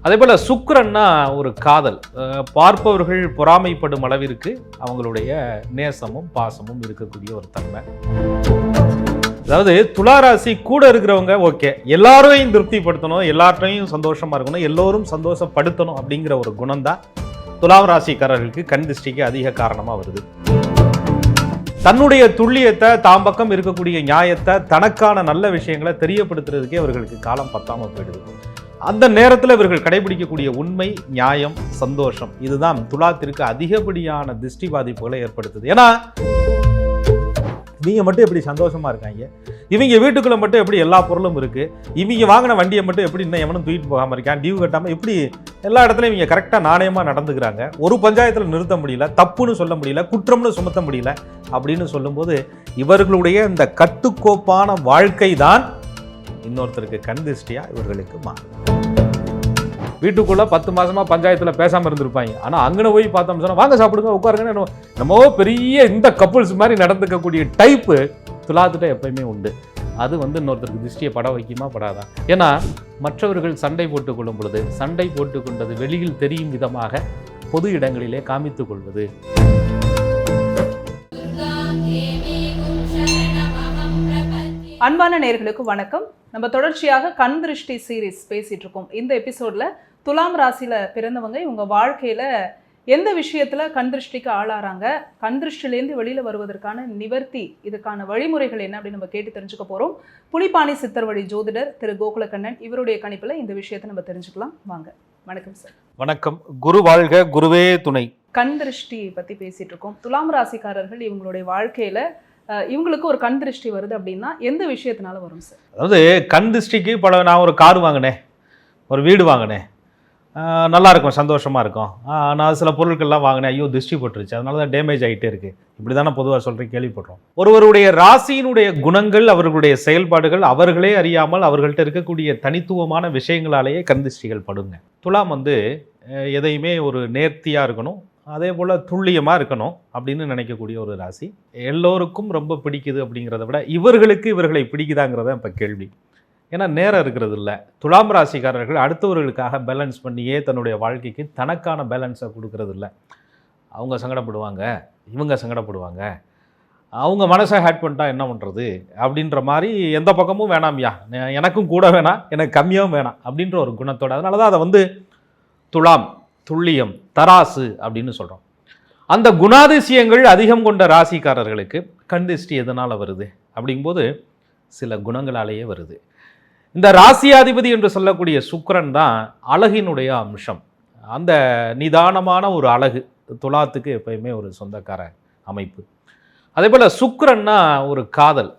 அதே போல் சுக்கிரன்னா ஒரு காதல், பார்ப்பவர்கள் பொறாமைப்படும் அளவிற்கு அவங்களுடைய நேசமும் பாசமும் இருக்கக்கூடிய ஒரு தன்மை. அதாவது துளாராசி கூட இருக்கிறவங்க ஓகே, எல்லாரையும் திருப்திப்படுத்தணும், எல்லார்ட்டையும் சந்தோஷமா இருக்கணும், எல்லோரும் சந்தோஷப்படுத்தணும் அப்படிங்கிற ஒரு குணம் தான் துலாம் ராசிக்காரர்களுக்கு கண் திருஷ்டிக்கு அதிக காரணமா வருது. தன்னுடைய துல்லியத்தை, தாம் பக்கம் இருக்கக்கூடிய நியாயத்தை, தனக்கான நல்ல விஷயங்களை தெரியப்படுத்துறதுக்கே இவர்களுக்கு காலம் பத்தாம போயிடுது. அந்த நேரத்தில் இவர்கள் கடைபிடிக்கக்கூடிய உண்மை, நியாயம், சந்தோஷம் இதுதான் துலாத்திற்கு அதிகப்படியான திருஷ்டி பாதிப்புகளை ஏற்படுத்துது. ஏன்னா இவங்க மட்டும் எப்படி சந்தோஷமா இருக்காங்க, இவங்க வீட்டுக்குள்ள மட்டும் எப்படி எல்லா பொருளும் இருக்கு, இவங்க வாங்கின வண்டியை மட்டும் எப்படி இன்னும் எவனும் தூக்கிட்டு போகாம இருக்கான், டியூ கட்டாம இப்படி எல்லா இடத்துலையும் இவங்க கரெக்டாக நாணயமா நடந்துக்கிறாங்க, ஒரு பஞ்சாயத்தில் நிறுத்த முடியல, தப்புன்னு சொல்ல முடியல, குற்றம்னு சுமத்த முடியல அப்படின்னு சொல்லும்போது இவர்களுடைய இந்த கட்டுக்கோப்பான வாழ்க்கை தான் இன்னொருத்தருக்கு கண் திருஷ்டியா இவர்களுக்கு மாறும். வீட்டுக்குள்ள 10 மாசமா பஞ்சாயத்துல பேசாம இருந்திருப்பாங்க, ஆனா அங்கன போய் பார்த்தோம் சொன்னா வாங்க சாப்பிடுங்க உட்காருங்க, நம்ம பெரிய இந்த கப்புள்ஸ் மாதிரி நடந்துக்கக்கூடிய டைப்பு துலாத்துட்ட எப்பயுமே உண்டு. அது இன்னொருத்தருக்கு திருஷ்டியை பட வைக்குமா படாதா? ஏன்னா மற்றவர்கள் சண்டை போட்டுக் கொள்ளும் பொழுது சண்டை போட்டுக் கொண்டது வெளியில் தெரியும் விதமாக பொது இடங்களிலே காமித்துக் கொள்வது. அன்பான நேயர்களுக்கு வணக்கம். நம்ம தொடர்ச்சியாக கண் திருஷ்டி சீரீஸ் பேசிட்டு இருக்கோம். இந்த எபிசோட்ல துலாம் ராசியில பிறந்தவங்க இவங்க வாழ்க்கையில எந்த விஷயத்துல கண் திருஷ்டிக்கு ஆளாறாங்க, கண் திருஷ்டிலேருந்து வெளியில வருவதற்கான நிவர்த்தி, இதுக்கான வழிமுறைகள் என்ன அப்படின்னு நம்ம கேட்டு தெரிஞ்சுக்க போறோம். புலிப்பாணி சித்தர் வழி ஜோதிடர் திரு கோகுலக்கண்ணன் இவருடைய கணிப்புல இந்த விஷயத்தை நம்ம தெரிஞ்சுக்கலாம். வாங்க. வணக்கம் சார். வணக்கம். குரு வாழ்க, குருவே துணை. கண் திருஷ்டி பத்தி பேசிட்டு இருக்கோம். துலாம் ராசிக்காரர்கள் இவங்களுடைய வாழ்க்கையில இவங்களுக்கு ஒரு கண் திருஷ்டி வருது அப்படின்னா எந்த விஷயத்தினால வரும் சார்? அதாவது கண் திருஷ்டிக்கு நான் ஒரு கார் வாங்கினேன், ஒரு வீடு வாங்கினேன், நல்லா இருக்கும், சந்தோஷமா இருக்கும். நான் சில பொருட்கள்லாம் வாங்கினேன், ஐயோ திருஷ்டி போட்டுருச்சு, அதனால தான் டேமேஜ் ஆகிட்டே இருக்கு, இப்படி தானே பொதுவாக சொல்கிறேன், கேள்விப்படுறோம். ஒருவருடைய ராசியினுடைய குணங்கள், அவர்களுடைய செயல்பாடுகள் அவர்களே அறியாமல் அவர்கள்ட்ட இருக்கக்கூடிய தனித்துவமான விஷயங்களாலேயே கண் திருஷ்டிகள் படுங்க. துலாம் எதையுமே ஒரு நேர்த்தியாக இருக்கணும், அதே போல் துல்லியமாக இருக்கணும் அப்படின்னு நினைக்கக்கூடிய ஒரு ராசி. எல்லோருக்கும் ரொம்ப பிடிக்குது அப்படிங்கிறத விட இவர்களுக்கு இவர்களை பிடிக்குதாங்கிறத இப்போ கேள்வி. ஏன்னா நேரம் இருக்கிறது இல்லை. துலாம் ராசிக்காரர்கள் அடுத்தவர்களுக்காக பேலன்ஸ் பண்ணியே தன்னுடைய வாழ்க்கைக்கு தனக்கான பேலன்ஸை கொடுக்கறது இல்லை. அவங்க சங்கடப்படுவாங்க, இவங்க சங்கடப்படுவாங்க, அவங்க மனசை ஹேட் பண்ணிட்டா என்ன பண்ணுறது அப்படின்ற மாதிரி எந்த பக்கமும் வேணாம்யா, எனக்கும் கூட வேணாம், எனக்கு கம்மியாகவும் வேணாம் அப்படின்ற ஒரு குணத்தோடு. அதனால தான் அதை துலாம், துல்லியம், தராசு அப்படின்னு சொல்கிறோம். அந்த குணாதிசயங்கள் அதிகம் கொண்ட ராசிக்காரர்களுக்கு கண் திருஷ்டி எதனால் வருது அப்படிங்கும்போது சில குணங்களாலேயே வருது. இந்த ராசியாதிபதி என்று சொல்லக்கூடிய சுக்கிரன் தான் அழகினுடைய அம்சம். அந்த நிதானமான ஒரு அழகு துலாத்துக்கு எப்பயுமே ஒரு சொந்தக்கார அமைப்பு. அதே போல் சுக்கிரன்னா ஒரு காதல்,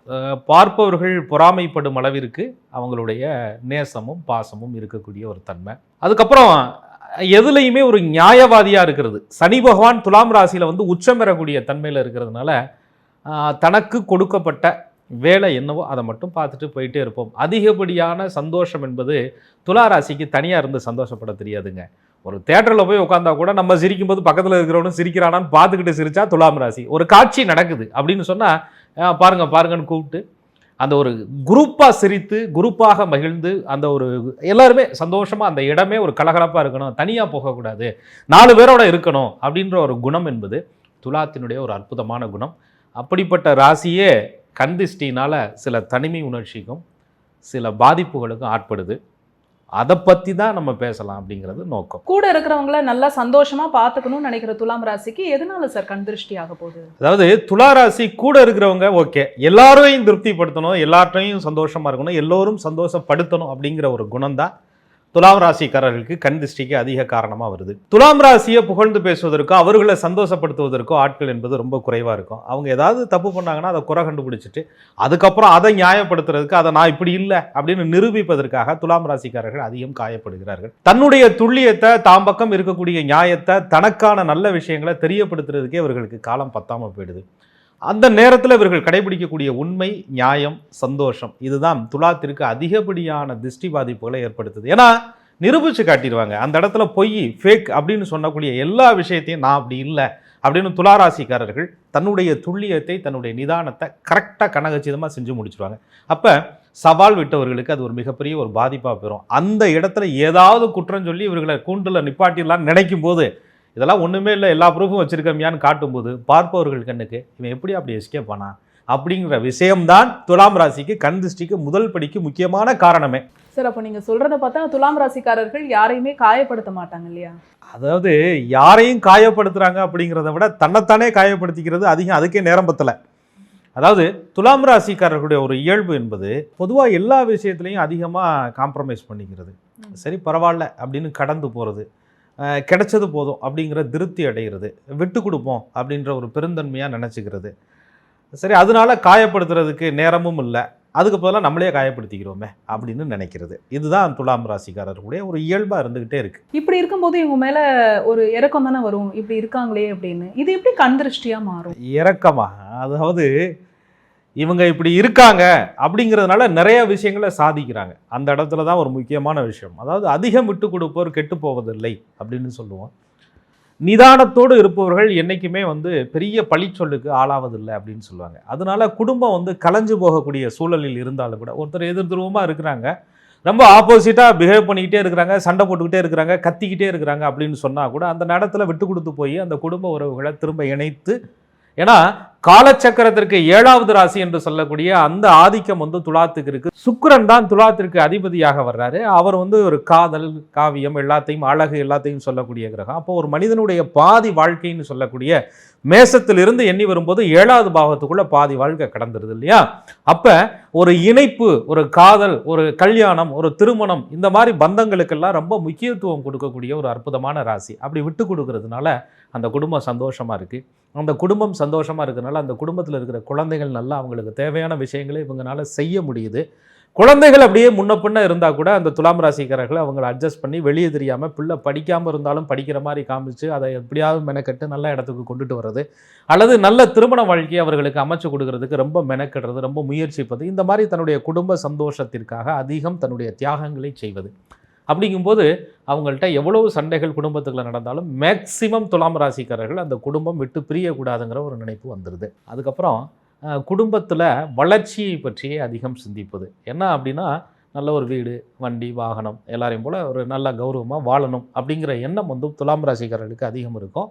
பார்ப்பவர்கள் பொறாமைப்படும் அளவிற்கு அவங்களுடைய நேசமும் பாசமும் இருக்கக்கூடிய ஒரு தன்மை. அதுக்கப்புறம் எதுலையுமே ஒரு நியாயவாதியாக இருக்கிறது. சனி பகவான் துலாம் ராசியில் உச்சம் பெறக்கூடிய தன்மையில் இருக்கிறதுனால தனக்கு கொடுக்கப்பட்ட வேலை என்னவோ அதை மட்டும் பார்த்துட்டு போயிட்டே இருப்போம். அதிகப்படியான சந்தோஷம் என்பது துலா ராசிக்கு தனியாக இருந்து சந்தோஷப்பட தெரியாதுங்க. ஒரு தேட்டரில் போய் உட்காந்தா கூட நம்ம சிரிக்கும்போது பக்கத்தில் இருக்கிறவனும் சிரிக்கிறானான்னு பார்த்துக்கிட்டு சிரிச்சா துலாம் ராசி. ஒரு காட்சி நடக்குது அப்படின்னு சொன்னால் பாருங்க பாருங்கன்னு கூப்பிட்டு அந்த ஒரு குரூப்பாக சிரித்து குரூப்பாக மகிழ்ந்து அந்த ஒரு எல்லாருமே சந்தோஷமாக அந்த இடமே ஒரு கலகலப்பாக இருக்கணும், தனியாக போகக்கூடாது, 4 பேரோட இருக்கணும் அப்படின்ற ஒரு குணம் என்பது துலாத்தினுடைய ஒரு அற்புதமான குணம். அப்படிப்பட்ட ராசியே கண் திருஷ்டினால சில தனிமை உணர்ச்சிக்கும் சில பாதிப்புகளுக்கும் ஆட்படுது. அதை பற்றி தான் நம்ம பேசலாம் அப்படிங்கிறது நோக்கம். கூட இருக்கிறவங்கள நல்லா சந்தோஷமா பார்த்துக்கணும்னு நினைக்கிற துலாம் ராசிக்கு எதனால சார் கண் திருஷ்டி ஆக போகுது? அதாவது துலா ராசி கூட இருக்கிறவங்க ஓகே, எல்லாரையும் திருப்திப்படுத்தணும், எல்லார்ட்டையும் சந்தோஷமா இருக்கணும், எல்லோரும் சந்தோஷப்படுத்தணும் அப்படிங்கிற ஒரு குணம் தான் துலாம் ராசிக்காரர்களுக்கு கண் திருஷ்டிக்கு அதிக காரணமாக வருது. துலாம் ராசியை புகழ்ந்து பேசுவதற்கோ அவர்களை சந்தோஷப்படுத்துவதற்கோ ஆட்கள் என்பது ரொம்ப குறைவாக இருக்கும். அவங்க ஏதாவது தப்பு பண்ணாங்கன்னா அதை குறை கண்டுபிடிச்சிட்டு அதுக்கப்புறம் அதை நியாயப்படுத்துறதுக்கு, அதை நான் இப்படி இல்லை அப்படின்னு நிரூபிப்பதற்காக துலாம் ராசிக்காரர்கள் அதிகம் காயப்படுகிறார்கள். தன்னுடைய துல்லியத்தை, தாம் பக்கம் இருக்கக்கூடிய நியாயத்தை, தனக்கான நல்ல விஷயங்களை தெரியப்படுத்துறதுக்கே இவர்களுக்கு காலம் பத்தாமல் போயிடுது. அந்த நேரத்தில் இவர்கள் கடைபிடிக்கக்கூடிய உண்மை, நியாயம், சந்தோஷம் இதுதான் துலாத்திற்கு அதிகப்படியான திருஷ்டி பாதிப்புகளை ஏற்படுத்துது. ஏன்னா நிரூபித்து காட்டிடுவாங்க. அந்த இடத்துல பொய், ஃபேக் அப்படின்னு சொல்லக்கூடிய எல்லா விஷயத்தையும் நான் அப்படி இல்லை அப்படின்னு துளாராசிக்காரர்கள் தன்னுடைய துல்லியத்தை, தன்னுடைய நிதானத்தை கரெக்டாக கனகச்சிதமாக செஞ்சு முடிச்சுடுவாங்க. அப்போ சவால் விட்டவர்களுக்கு அது ஒரு மிகப்பெரிய ஒரு பாதிப்பாக பெறும். அந்த இடத்துல ஏதாவது குற்றம் சொல்லி இவர்களை கூண்டில் நிப்பாட்டிடலாம்னு நினைக்கும் போது, இதெல்லாம் ஒன்றுமே இல்லை, எல்லா ப்ரூஃபும் வச்சுருக்கமியான்னு காட்டும்போது பார்ப்பவர்கள் கண்ணுக்கு இவன் எப்படி அப்படி எஸ்கேப் ஆனா அப்படிங்கிற விஷயம்தான் துலாம் ராசிக்கு கண் திருஷ்டிக்கு முதல் படிக்கு முக்கியமான காரணமே. சார், அப்போ நீங்கள் சொல்கிறத பார்த்தா துலாம் ராசிக்காரர்கள் யாரையுமே காயப்படுத்த மாட்டாங்க இல்லையா? அதாவது யாரையும் காயப்படுத்துகிறாங்க அப்படிங்கிறத விட தன்னைத்தானே காயப்படுத்திக்கிறது அதிகம், அதுக்கே நேரம் பத்தலை. அதாவது துலாம் ராசிக்காரர்களுடைய ஒரு இயல்பு என்பது பொதுவாக எல்லா விஷயத்துலையும் அதிகமாக காம்ப்ரமைஸ் பண்ணிக்கிறது. சரி பரவாயில்ல அப்படின்னு கடந்து போகிறது, கிடைச்சது போதும் அப்படிங்கிற திருப்தி அடைகிறது, விட்டு கொடுப்போம் அப்படின்ற ஒரு பெருந்தன்மையாக நினச்சிக்கிறது. சரி அதனால காயப்படுத்துறதுக்கு நேரமும் இல்லை, அதுக்கு பதிலாக நம்மளே காயப்படுத்திக்கிறோமே அப்படின்னு நினைக்கிறது. இதுதான் துலாம் ராசிக்காரர்களுடைய ஒரு இயல்பாக இருந்துக்கிட்டே இருக்குது. இப்படி இருக்கும்போது இவங்க மேலே ஒரு இறக்கம் தானே வரும், இப்படி இருக்காங்களே அப்படின்னு. இது எப்படி கண் திருஷ்டியாக மாறும்? இறக்கமா? அதாவது இவங்க இப்படி இருக்காங்க அப்படிங்கிறதுனால நிறைய விஷயங்களை சாதிக்கிறாங்க. அந்த இடத்துல தான் ஒரு முக்கியமான விஷயம். அதாவது அதிகம் விட்டு கொடுப்போர் கெட்டு போவதில்லை அப்படின்னு சொல்லுவோம். நிதானத்தோடு இருப்பவர்கள் என்றைக்குமே பெரிய பழிச்சொல்லுக்கு ஆளாவதில்லை அப்படின்னு சொல்லுவாங்க. அதனால குடும்பம் கலைஞ்சு போகக்கூடிய சூழலில் இருந்தாலும் கூட ஒருத்தர் எதிர்த்துருவமாக இருக்கிறாங்க, ரொம்ப ஆப்போசிட்டாக பிஹேவ் பண்ணிக்கிட்டே இருக்கிறாங்க, சண்டை போட்டுக்கிட்டே இருக்கிறாங்க, கத்திக்கிட்டே இருக்கிறாங்க அப்படின்னு சொன்னால் கூட அந்த நேரத்தில் விட்டு கொடுத்து போய் அந்த குடும்ப உறவுகளை திரும்ப இணைத்து, ஏன்னா காலச்சக்கரத்திற்கு 7வது ராசி என்று சொல்லக்கூடிய அந்த ஆதிக்கம் துலாத்துக்கு இருக்கு. சுக்கிரன் தான் துலாத்திற்கு அதிபதியாக வர்றாரு. அவர் ஒரு காதல், காவியம், எல்லாத்தையும் அழகு எல்லாத்தையும் சொல்லக்கூடிய கிரகம். அப்போ ஒரு மனிதனுடைய பாதி வாழ்க்கைன்னு சொல்லக்கூடிய மேசத்திலிருந்து எண்ணி வரும்போது 7வது பாவத்துக்குள்ள பாதி வாழ்க்கை கடந்துருது இல்லையா? அப்ப ஒரு இணைப்பு, ஒரு காதல், ஒரு கல்யாணம், ஒரு திருமணம், இந்த மாதிரி பந்தங்களுக்கெல்லாம் ரொம்ப முக்கியத்துவம் கொடுக்கக்கூடிய ஒரு அற்புதமான ராசி. அப்படி விட்டு கொடுக்கறதுனால அந்த குடும்பம் சந்தோஷமா இருக்கு. அந்த குடும்பம் சந்தோஷமா இருக்கிறதுனால அந்த குடும்பத்தில் இருக்கிற குழந்தைகள் நல்லா அவங்களுக்கு தேவையான விஷயங்களை இவங்களால செய்ய முடியுது. குழந்தைகள் அப்படியே முன்ன பின்ன இருந்தால் கூட அந்த துலாம் ராசிக்காரர்களை அவங்களை அட்ஜஸ்ட் பண்ணி வெளியே தெரியாமல், பிள்ளை படிக்காமல் இருந்தாலும் படிக்கிற மாதிரி காமிச்சு அதை எப்படியாவது மெனக்கட்டு நல்ல இடத்துக்கு கொண்டுட்டு வர்றது, அல்லது நல்ல திருமண வாழ்க்கையை அவர்களுக்கு அமைச்சு கொடுக்கறதுக்கு ரொம்ப மெனக்கெடுறது, ரொம்ப முயற்சிப்பது, இந்த மாதிரி தன்னுடைய குடும்ப சந்தோஷத்திற்காக அதிகம் தன்னுடைய தியாகங்களை செய்வது. அப்படிங்கும்போது அவங்கள்ட்ட எவ்வளவு சண்டைகள் குடும்பத்துக்குள்ள நடந்தாலும் மேக்சிமம் துலாம் ராசிக்காரர்கள் அந்த குடும்பம் விட்டு பிரியக்கூடாதுங்கிற ஒரு நினைப்பு வந்துடுது. அதுக்கப்புறம் குடும்பத்தில் வளர்ச்சியை பற்றியே அதிகம் சிந்திப்பது. என்ன அப்படின்னா, நல்ல ஒரு வீடு, வண்டி, வாகனம் எல்லாரையும் போல் ஒரு நல்ல கௌரவமாக வாழணும் அப்படிங்கிற எண்ணம் துலாம் ராசிக்காரர்களுக்கு அதிகம் இருக்கும்.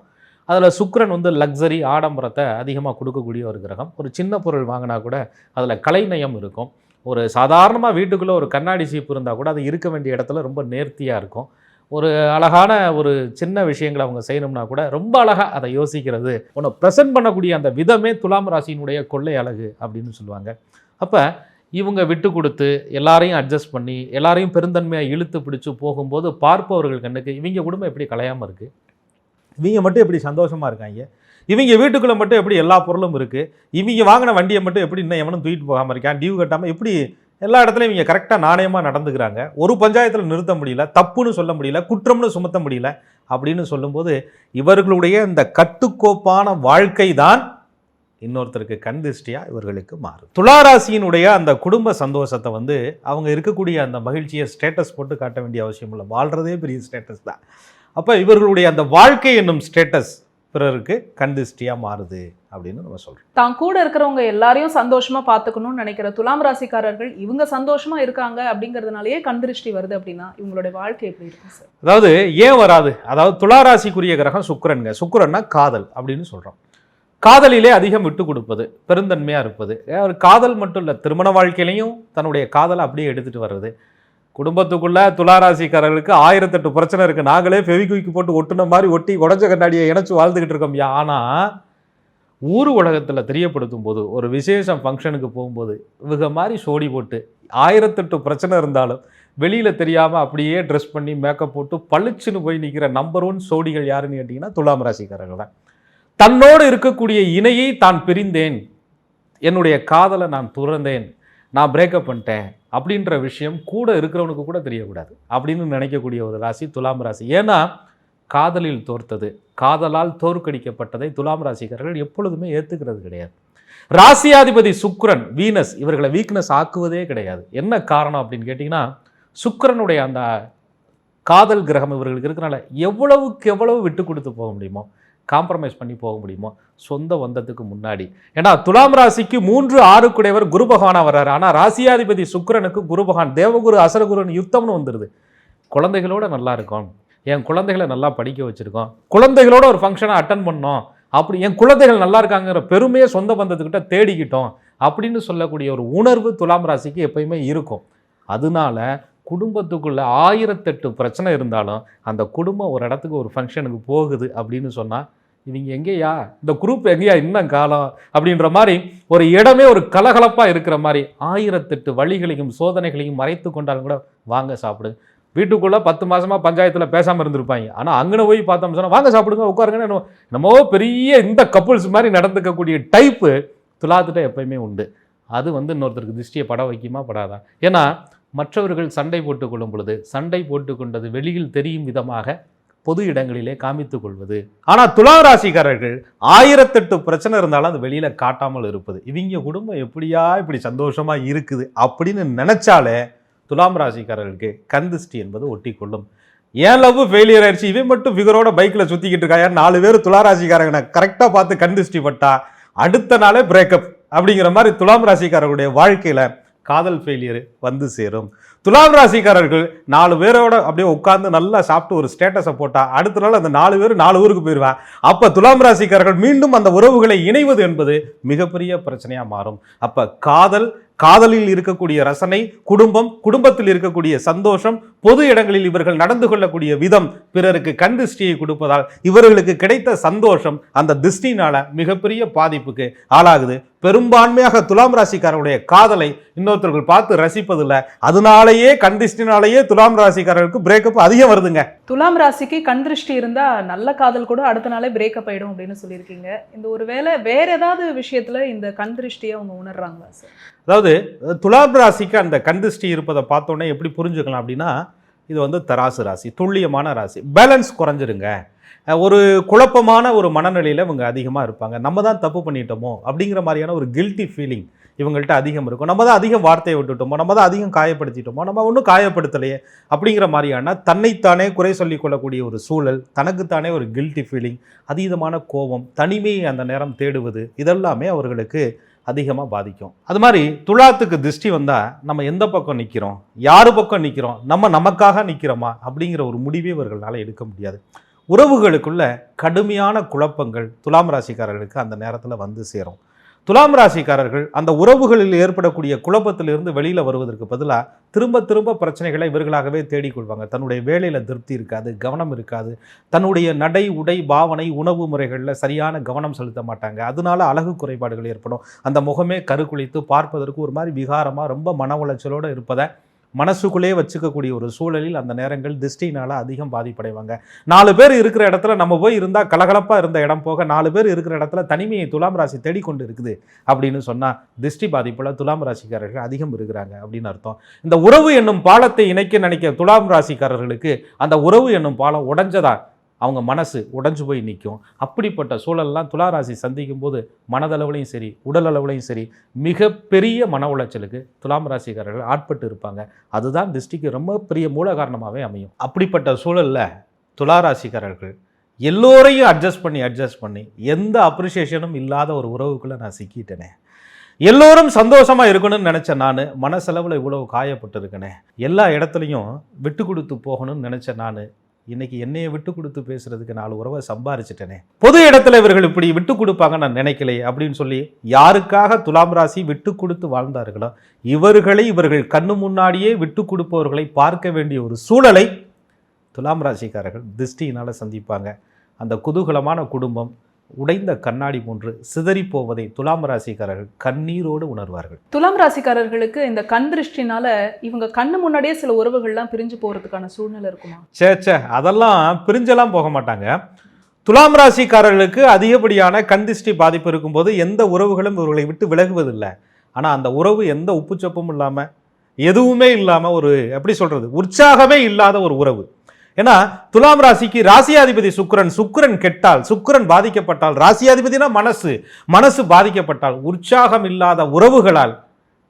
அதில் சுக்கிரன் லக்ஸரி, ஆடம்பரத்தை அதிகமாக கொடுக்கக்கூடிய ஒரு கிரகம். ஒரு சின்ன பொருள் வாங்கினா கூட அதில் கலைநயம் இருக்கும். ஒரு சாதாரணமாக வீட்டுக்குள்ளே ஒரு கண்ணாடி சீப்பு இருந்தால் கூட அது இருக்க வேண்டிய இடத்துல ரொம்ப நேர்த்தியாக இருக்கும். ஒரு அழகான ஒரு சின்ன விஷயங்களை அவங்க செய்யணும்னா கூட ரொம்ப அழகாக அதை யோசிக்கிறது, ஒன்று ப்ரெசென்ட் பண்ணக்கூடிய அந்த விதமே துலாம் ராசியினுடைய கொள்ளை அழகு அப்படின்னு சொல்லுவாங்க. அப்போ இவங்க விட்டு கொடுத்து எல்லாரையும் அட்ஜஸ்ட் பண்ணி எல்லாரையும் பெருந்தன்மையாக இழுத்து பிடிச்சி போகும்போது பார்ப்பவர்கள் கண்ணுக்கு இவங்க குடும்பம் எப்படி கலையாமல் இருக்குது, இவங்க மட்டும் எப்படி சந்தோஷமாக இருக்காங்க, இவங்க வீட்டுக்குள்ளே மட்டும் எப்படி எல்லா பொருளும் இருக்குது, இவங்க வாங்கின வண்டியை மட்டும் எப்படி இன்னும் எவனும் தூக்கிட்டு போகாமல் இருக்கான், டியூ கட்டாமல் எப்படி எல்லா இடத்துலையும் இவங்க கரெக்டாக நாணயமாக நடந்துக்கிறாங்க, ஒரு பஞ்சாயத்தில் நிறுத்த முடியல, தப்புன்னு சொல்ல முடியல, குற்றம்னு சுமத்த முடியல அப்படின்னு சொல்லும்போது இவர்களுடைய இந்த கட்டுக்கோப்பான வாழ்க்கை தான் இன்னொருத்தருக்கு கண் திருஷ்டியாக இவர்களுக்கு மாறும். துளாராசியினுடைய அந்த குடும்ப சந்தோஷத்தை அவங்க இருக்கக்கூடிய அந்த மகிழ்ச்சியை ஸ்டேட்டஸ் போட்டு காட்ட வேண்டிய அவசியம் இல்லை, வாழ்கிறதே பெரிய ஸ்டேட்டஸ் தான். அப்போ இவர்களுடைய அந்த வாழ்க்கை என்னும் ஸ்டேட்டஸ் பிறருக்கு கண் திருஷ்டியாக மாறுது அப்படின்னு நம்ம சொல்கிறோம். தான் கூட இருக்கிறவங்க எல்லாரையும் சந்தோஷமாக பார்த்துக்கணும்னு நினைக்கிற துலாம் ராசிக்காரர்கள் இவங்க சந்தோஷமாக இருக்காங்க அப்படிங்கிறதுனாலேயே கண் திருஷ்டி வருது அப்படின்னா இவங்களுடைய வாழ்க்கை எப்படி இருக்கும் சார்? அதாவது ஏன் வராது, அதாவது துளாராசிக்குரிய கிரகம் சுக்கிரன்ங்க. சுக்கிரன்னா காதல் அப்படின்னு சொல்கிறோம். காதலிலே அதிகம் விட்டு கொடுப்பது, பெருந்தன்மையாக இருப்பது. ஒரு காதல் மட்டும் இல்லை, திருமண வாழ்க்கையிலையும் தன்னுடைய காதலை அப்படியே எடுத்துகிட்டு வர்றது. குடும்பத்துக்குள்ள துளாராசிக்காரர்களுக்கு 1008 பிரச்சனை இருக்குது. நாங்களே ஃபெவிக்விக் போட்டு ஒட்டுன மாதிரி ஒட்டி உடஞ்ச கண்ணாடியை இணைச்சி வாழ்ந்துக்கிட்டு இருக்கோம். ஆனால் ஊர் உலகத்தில் தெரியப்படுத்தும் போது, ஒரு விசேஷம் ஃபங்க்ஷனுக்கு போகும்போது இவங்க மாதிரி சோடி போட்டு 1008 பிரச்சனை இருந்தாலும் வெளியில் தெரியாமல் அப்படியே ட்ரெஸ் பண்ணி மேக்கப் போட்டு பளிச்சுன்னு போய் நிற்கிற நம்பர் 1 சோடிகள் யாருன்னு கேட்டிங்கன்னா துலாம் ராசிக்காரர்கள் தான். தன்னோடு இருக்கக்கூடிய இணையை தான் பிரிந்தேன், என்னுடைய காதலை நான் துறந்தேன், நான் பிரேக்கப் பண்ணிட்டேன் அப்படின்ற விஷயம் கூட இருக்கிறவனுக்கு கூட தெரியக்கூடாது அப்படின்னு நினைக்கக்கூடிய ஒரு ராசி துலாம் ராசி. ஏன்னா காதலில் தோர்த்தது, காதலால் தோற்கடிக்கப்பட்டதை துலாம் ராசிக்காரர்கள் எப்பொழுதுமே ஏற்றுக்கிறது கிடையாது. ராசியாதிபதி சுக்கிரன், வீனஸ் இவர்களை வீக்னஸ் ஆக்குவதே கிடையாது. என்ன காரணம் அப்படின்னு கேட்டிங்கன்னா, சுக்கிரனுடைய அந்த காதல் கிரகம் இவர்களுக்கு இருக்கிறனால எவ்வளவுக்கு எவ்வளவு விட்டு கொடுத்து போக முடியுமோ காம்ப்ரமைஸ் பண்ணி போக முடியுமோ சொந்த பந்தத்துக்கு முன்னாடி? ஏன்னா துலாம் ராசிக்கு 3, 6 குடையவர் குரு பகவானா வர்றாரு. ஆனால் ராசியாதிபதி சுக்கிரனுக்கு குரு பகவான் தேவகுரு அசுரகுருன்னு யுத்தம்னு வந்துடுது. குழந்தைகளோட நல்லா இருக்கும், என் குழந்தைகளை நல்லா படிக்க வச்சிருக்கோம், குழந்தைகளோட ஒரு ஃபங்க்ஷனை அட்டன் பண்ணோம், அப்படி என் குழந்தைகள் நல்லா இருக்காங்கிற பெருமையை சொந்த பந்தத்துக்கிட்ட தேடிக்கிட்டோம் அப்படின்னு சொல்லக்கூடிய ஒரு உணர்வு துலாம் ராசிக்கு எப்பயுமே இருக்கும். அதனால குடும்பத்துக்குள்ள 1008 பிரச்சனை இருந்தாலும் அந்த குடும்பம் ஒரு இடத்துக்கு ஒரு ஃபங்க்ஷனுக்கு போகுது அப்படின்னு சொன்னால் இவங்க எங்கேயா, இந்த குரூப் எங்கேயா இன்னும் காலம் அப்படின்ற மாதிரி ஒரு இடமே ஒரு கலகலப்பாக இருக்கிற மாதிரி 1008 வழிகளையும் சோதனைகளையும் மறைத்து கொண்டாலும் கூட வாங்க சாப்பிடு. வீட்டுக்குள்ளே 10 மாதமாக பஞ்சாயத்தில் பேசாமல் இருந்திருப்பாங்க. ஆனால் அங்கே போய் பார்த்தோம்னு சொன்னால் வாங்க சாப்பிடுங்க உட்காருங்கன்னு என்னமோ பெரிய இந்த கப்புள்ஸ் மாதிரி நடந்துக்கக்கூடிய டைப்பு துலாத்துட்ட எப்பயுமே உண்டு. அது இன்னொருத்தருக்கு திருஷ்டியை பட வைக்குமா படாதா? ஏன்னா மற்றவர்கள் சண்டை போட்டுக் கொள்ளும் பொழுது சண்டை போட்டுக்கொண்டது வெளியில் தெரியும் விதமாக பொது இடங்களிலே காமித்துக் கொள்வது. ஆனால் துலாம் ராசிக்காரர்கள் 1008 பிரச்சனை இருந்தாலும் அது வெளியில காட்டாமல் இருப்பது. இவங்க குடும்பம் எப்படியா இப்படி சந்தோஷமா இருக்குது அப்படின்னு நினைச்சாலே துலாம் ராசிக்காரர்களுக்கு கண் திருஷ்டி என்பது ஒட்டி கொள்ளும். ஏன் லவ் ஃபெயிலியர் ஆயிடுச்சு, இவன் மட்டும் ஃபிகரோட பைக்கில் சுற்றிக்கிட்டு இருக்காயா, 4 பேர் துளாராசிக்காரங்க கரெக்டாக பார்த்து கண் திருஷ்டி பட்டா அடுத்த நாளே பிரேக்கப் அப்படிங்கிற மாதிரி துலாம் ராசிக்காரர்களுடைய வாழ்க்கையில் காதல் ஃபெயிலியர் சேரும். துலாம் ராசிக்காரர்கள் 4 பேரோட அப்படியே உட்கார்ந்து நல்லா சாப்பிட்டு ஒரு ஸ்டேட்டஸை போட்டா அடுத்த நாள் அந்த 4 பேர் 4 ஊருக்கு போயிடுவா. அப்போ துலாம் ராசிக்காரர்கள் மீண்டும் அந்த உறவுகளை இணைவது என்பது மிகப்பெரிய பிரச்சனையாக மாறும். அப்போ காதலில் இருக்கக்கூடிய ரசனை, குடும்பத்தில் இருக்கக்கூடிய சந்தோஷம், பொது இடங்களில் இவர்கள் நடந்து கொள்ளக்கூடிய விதம் பிறருக்கு கண் திருஷ்டியை கொடுப்பதால் இவர்களுக்கு கிடைத்த சந்தோஷம் அந்த திருஷ்டினால மிகப்பெரிய பாதிப்புக்கு ஆளாகுது. பெரும்பான்மையாக துலாம் ராசிக்காரருடைய காதலை இன்னொருத்தர்கள் பார்த்து ரசிப்பதில்லை. அதனாலேயே கண் திருஷ்டினாலேயே துலாம் ராசிக்காரர்களுக்கு பிரேக்கப் அதிகம் வருதுங்க. துலாம் ராசிக்கு கண் திருஷ்டி இருந்தா நல்ல காதல் கூட அடுத்த நாளே பிரேக்கப் ஆயிடும் அப்படின்னு சொல்லியிருக்கீங்க. இந்த ஒருவேளை வேற ஏதாவது விஷயத்துல இந்த கண் திருஷ்டியை அவங்க உணர்றாங்களா சார்? அதாவது துலாம் ராசிக்கு அந்த கண் திருஷ்டி இருப்பதை பார்த்தோன்னே எப்படி புரிஞ்சுக்கலாம் அப்படின்னா, இது தராசு ராசி, துல்லியமான ராசி, பேலன்ஸ் குறைஞ்சிருங்க, ஒரு குழப்பமான ஒரு மனநிலையில் இவங்க அதிகமாக இருப்பாங்க. நம்ம தான் தப்பு பண்ணிட்டோமோ அப்படிங்கிற மாதிரியான ஒரு கில்ட்டி ஃபீலிங் இவங்கள்ட்ட அதிகம் இருக்கும். நம்ம தான் அதிகம் வார்த்தையை விட்டுட்டோமோ, நம்ம தான் அதிகம் காயப்படுத்திட்டோமோ, நம்ம ஒன்றும் காயப்படுத்தலையே அப்படிங்கிற மாதிரியான தன்னைத்தானே குறை சொல்லிக் கொள்ளக்கூடிய ஒரு சூழல், தனக்குத்தானே ஒரு கில்ட்டி ஃபீலிங், அதீதமான கோபம், தனிமையை அந்த நேரம் தேடுவது, இதெல்லாமே அவர்களுக்கு அதிகமாக பாதிக்கும். அது மாதிரி துலாத்துக்கு திருஷ்டி வந்தால் நம்ம எந்த பக்கம் நிற்கிறோம், யார் பக்கம் நிற்கிறோம், நமக்காக நிற்கிறோமா அப்படிங்கிற ஒரு முடிவே இவர்களால் எடுக்க முடியாது. உறவுகளுக்குள்ள கடுமையான குழப்பங்கள் துலாம் ராசிக்காரர்களுக்கு அந்த நேரத்தில் சேரும். துலாம் ராசிக்காரர்கள் அந்த உறவுகளில் ஏற்படக்கூடிய குழப்பத்திலிருந்து வெளியில் வருவதற்கு பதிலாக திரும்ப திரும்ப பிரச்சனைகளை இவர்களாகவே தேடிக்கொள்வாங்க. தன்னுடைய வேலையில் திருப்தி இருக்காது, கவனம் இருக்காது, தன்னுடைய நடை உடை பாவனை உணவு முறைகளில் சரியான கவனம் செலுத்த மாட்டாங்க. அதனால அழகு குறைபாடுகள் ஏற்படும். அந்த முகமே கருக்குளித்து பார்ப்பதற்கு ஒரு மாதிரி விகாரமாக ரொம்ப மன உளைச்சலோடு இருப்பதை மனசுக்குள்ளே வச்சுக்கக்கூடிய ஒரு சூழலில் அந்த நேரங்கள் திருஷ்டினால் அதிகம் பாதிப்படைவாங்க. 4 பேர் இருக்கிற இடத்துல நம்ம போய் இருந்தால் கலகலப்பாக இருந்த இடம் போக 4 பேர் இருக்கிற இடத்துல தனிமையை துலாம் ராசி தேடிக்கொண்டு இருக்குது அப்படின்னு சொன்னால் திருஷ்டி பாதிப்புல துலாம் ராசிக்காரர்கள் அதிகம் இருக்கிறாங்க அப்படின்னு அர்த்தம். இந்த உறவு என்னும் பாலத்தை இணைக்க நினைக்க துலாம் ராசிக்காரர்களுக்கு அந்த உறவு என்னும் பாலம் உடைஞ்சதா அவங்க மனசு உடைஞ்சு போய் நிற்கும். அப்படிப்பட்ட சூழல்லாம் துளாராசி சந்திக்கும் போது மனதளவுலையும் சரி உடல் அளவுலையும் சரி மிகப்பெரிய மன உளைச்சலுக்கு துலாம் ராசிக்காரர்கள் ஆட்பட்டு இருப்பாங்க. அதுதான் திருஷ்டிக்கு ரொம்ப பெரிய மூல காரணமாகவே அமையும். அப்படிப்பட்ட சூழலில் துளாராசிக்காரர்கள் எல்லோரையும் அட்ஜஸ்ட் பண்ணி எந்த அப்ரிசியேஷனும் இல்லாத ஒரு உறவுக்குள்ளே நான் சிக்கிட்டேனே, எல்லோரும் சந்தோஷமாக இருக்கணும்னு நினச்சேன், நான் மனசளவில் இவ்வளவு காயப்பட்டு இருக்கேனே, எல்லா இடத்துலையும் விட்டு கொடுத்து போகணும்னு நினச்சேன், நான் இன்னைக்கு என்னையை விட்டு கொடுத்து பேசுறதுக்கு 4 உறவை சம்பாரிச்சிட்டேனே, பொது இடத்துல இவர்கள் இப்படி விட்டு கொடுப்பாங்க நான் நினைக்கலையே அப்படின்னு சொல்லி யாருக்காக துலாம் ராசி விட்டு கொடுத்து வாழ்ந்தார்களோ இவர்கள் கண்ணு முன்னாடியே விட்டு கொடுப்பவர்களை பார்க்க வேண்டிய ஒரு சூழலை துலாம் ராசிக்காரர்கள் திருஷ்டியினால் சந்திப்பாங்க. அந்த குதூகலமான குடும்பம் உடைந்த கண்ணாடி போன்று சிதறி போவதை துலாம் ராசிக்காரர்கள் கண்ணீரோடு உணர்வார்கள். துலாம் ராசிக்காரர்களுக்கு இந்த கண் திருஷ்டினால இவங்க கண்ணு முன்னாடியே சில உறவுகள்லாம் பிரிஞ்சு போறதுக்கான சூழ்நிலை இருக்குமா? சே அதெல்லாம் பிரிஞ்செல்லாம் போக மாட்டாங்க. துலாம் ராசிக்காரர்களுக்கு அதிகப்படியான கண் திருஷ்டி பாதிப்பு இருக்கும்போது எந்த உறவுகளும் இவர்களை விட்டு விலகுவதில்லை. ஆனால் அந்த உறவு எந்த உப்புச்சப்பும் இல்லாமல் எதுவுமே இல்லாமல் ஒரு எப்படி சொல்றது உற்சாகமே இல்லாத ஒரு உறவு. ஏன்னா துலாம் ராசிக்கு ராசியாதிபதி சுக்கிரன் கெட்டால், சுக்கிரன் பாதிக்கப்பட்டால், ராசியாதிபதினா மனசு பாதிக்கப்பட்டால் உற்சாகம் இல்லாத உறவுகளால்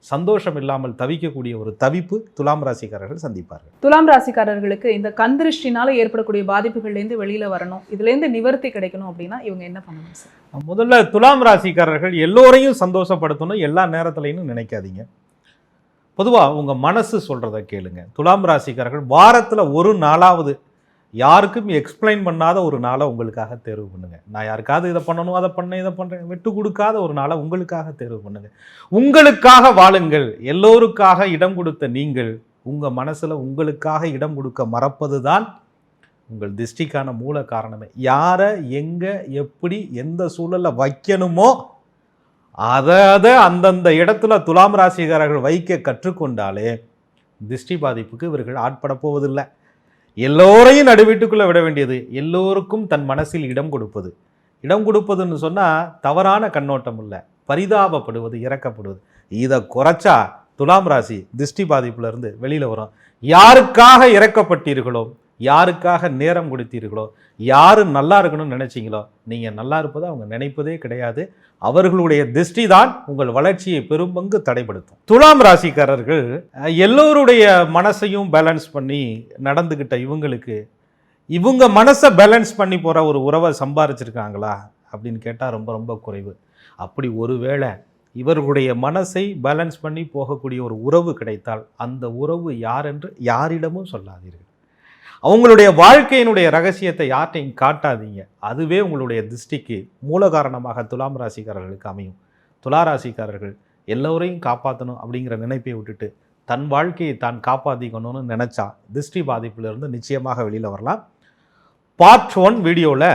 சந்தோஷம் இல்லாமல் தவிக்கக்கூடிய ஒரு தவிப்பு துலாம் ராசிக்காரர்கள் சந்திப்பார்கள். துலாம் ராசிக்காரர்களுக்கு இந்த கண் திருஷ்டினால ஏற்படக்கூடிய பாதிப்புகள்லேருந்து வெளியில வரணும், இதுலேருந்து நிவர்த்தி கிடைக்கணும் அப்படின்னா இவங்க என்ன பண்ணணும் சார்? முதல்ல துலாம் ராசிக்காரர்கள் எல்லோரையும் சந்தோஷப்படுத்தணும் எல்லா நேரத்துலையும் நினைக்காதீங்க. பொதுவாக உங்கள் மனசு சொல்கிறத கேளுங்க. துலாம் ராசிக்காரர்கள் வாரத்தில் ஒரு நாளாவது யாருக்கும் எக்ஸ்பிளைன் பண்ணாத ஒரு நாளை உங்களுக்காக தேர்வு பண்ணுங்கள். நான் யாருக்காவது இதை பண்ணணும், அதை பண்ணேன், இதை பண்ணுறேன், விட்டு கொடுக்காத ஒரு நாளை உங்களுக்காக தேர்வு பண்ணுங்கள். உங்களுக்காக வாழுங்கள். எல்லோருக்காக இடம் கொடுத்த நீங்கள் உங்கள் மனசில் உங்களுக்காக இடம் கொடுக்க மறப்பது தான் உங்கள் திருஷ்டிக்கான மூல காரணமே. யாரை எங்கே எப்படி எந்த சூழலில் வைக்கணுமோ அதை அந்தந்த இடத்துல துலாம் ராசிக்காரர்கள் வைக்க கற்றுக்கொண்டாலே திருஷ்டி பாதிப்புக்கு இவர்கள் ஆட்பட போவதில்லை. எல்லோரையும் நடுவீட்டுக்குள்ளே விட வேண்டியது, எல்லோருக்கும் தன் மனசில் இடம் கொடுப்பது. இடம் கொடுப்பதுன்னு சொன்னால் தவறான கண்ணோட்டம் இல்லை, பரிதாபப்படுவது, இறக்கப்படுவது. இதை குறைச்சா துலாம் ராசி திருஷ்டி பாதிப்புலேருந்து வெளியில் வரும். யாருக்காக இறக்கப்பட்டீர்களோ, யாருக்காக நேரம் கொடுத்தீர்களோ, யார் நல்லா இருக்கணும்னு நினைச்சீங்களோ, நீங்கள் நல்லா இருப்பதை அவங்க நினைப்பதே கிடையாது. அவர்களுடைய திருஷ்டி தான் உங்கள் வளர்ச்சியை பெரும்பங்கு தடைப்படுத்தும். துலாம் ராசிக்காரர்கள் எல்லோருடைய மனசையும் பேலன்ஸ் பண்ணி நடந்துக்கிட்ட இவங்களுக்கு இவங்க மனசை பேலன்ஸ் பண்ணி போகிற ஒரு உறவை சம்பாரிச்சிருக்காங்களா அப்படின்னு கேட்டால் ரொம்ப ரொம்ப குறைவு. அப்படி ஒருவேளை இவர்களுடைய மனசை பேலன்ஸ் பண்ணி போகக்கூடிய ஒரு உறவு கிடைத்தால் அந்த உறவு யார் என்று யாரிடமும் சொல்லாதீர்கள். அவங்களுடைய வாழ்க்கையினுடைய ரகசியத்தை யார்ட்டையும் காட்டாதீங்க. அதுவே உங்களுடைய திருஷ்டிக்கு மூல காரணமாக துலாம் ராசிக்காரர்களுக்கு அமையும். துலா ராசிக்காரர்கள் எல்லோரையும் காப்பாற்றணும் அப்படிங்கிற நினைப்பை விட்டுட்டு தன் வாழ்க்கையை தான் காப்பாற்றிக்கணும்னு நினச்சா திருஷ்டி பாதிப்பிலிருந்து நிச்சயமாக வெளியில் வரலாம். பார்ட் 1 வீடியோவில்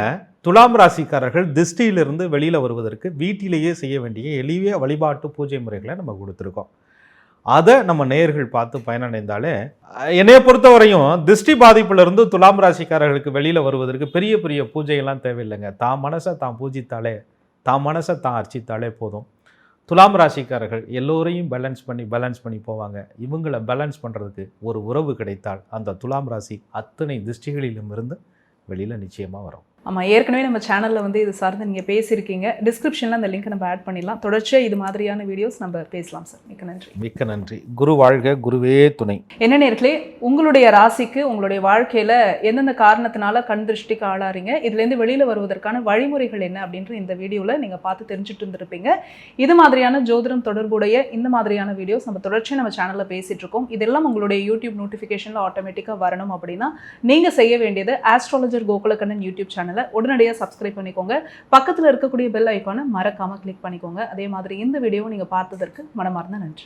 துலாம் ராசிக்காரர்கள் திருஷ்டியிலிருந்து வெளியில் வருவதற்கு வீட்டிலேயே செய்ய வேண்டிய எளிய வழிபாட்டு பூஜை முறைகளை நம்ம கொடுத்துருக்கோம். அதை நம்ம நேயர்கள் பார்த்து பயனடைந்தாலே, என்னைய பொறுத்தவரையும் திருஷ்டி பாதிப்பிலிருந்து துலாம் ராசிக்காரர்களுக்கு வெளியில் வருவதற்கு பெரிய பெரிய பூஜைகள்லாம் தேவையில்லைங்க. தான் மனசை தான் பூஜித்தாலே, தான் மனசை தான் அர்ச்சித்தாலே போதும். துலாம் ராசிக்காரர்கள் எல்லோரையும் பேலன்ஸ் பண்ணி போவாங்க. இவங்களை பேலன்ஸ் பண்ணுறதுக்கு ஒரு உறவு கிடைத்தால் அந்த துலாம் ராசி அத்தனை திருஷ்டிகளிலும் இருந்து வெளியில் நிச்சயமாக வரும். ஆமாம், ஏற்கனவே நம்ம சேனலில் வந்து இது சார்ந்து நீங்கள் பேசியிருக்கீங்க. டிஸ்கிரிப்ஷனில் அந்த லிங்க் நம்ம ஆட் பண்ணிடலாம். தொடர்ச்சியாக இது மாதிரியான வீடியோஸ் நம்ம பேசலாம் சார். மிக்க நன்றி. மிக்க நன்றி. குரு வாழ்க, குருவே துணை. என்ன நேர்களே, உங்களுடைய ராசிக்கு உங்களுடைய வாழ்க்கையில் எந்தெந்த காரணத்தினால கண் திருஷ்டிக்கு ஆளாறீங்க, இதுலேருந்து வெளியில் வருவதற்கான வழிமுறைகள் என்ன அப்படின்ற இந்த வீடியோவில் நீங்கள் பார்த்து தெரிஞ்சுட்டு இருந்திருப்பீங்க. இது மாதிரியான ஜோதிடம் தொடர்புடைய இந்த மாதிரியான வீடியோஸ் நம்ம தொடர்ச்சியாக நம்ம சேனலில் பேசிகிட்டு இருக்கோம். இதெல்லாம் உங்களுடைய யூடியூப் நோட்டிஃபிகேஷனில் ஆட்டோமேட்டிக்காக வரணும் அப்படின்னா நீங்கள் செய்ய வேண்டியது ஆஸ்ட்ராலஜர் கோகுலக்கண்ணன் யூடியூப் சேனலை உடனடியாக சப்ஸ்கிரைப் பண்ணிக்கோங்க. பக்கத்தில் இருக்கக்கூடிய பெல் ஐக்கானை மறக்காமல் கிளிக் பண்ணிக்கோங்க. அதே மாதிரி இந்த வீடியோவை நீங்கள் பார்த்ததற்கு மனமார்ந்த நன்றி.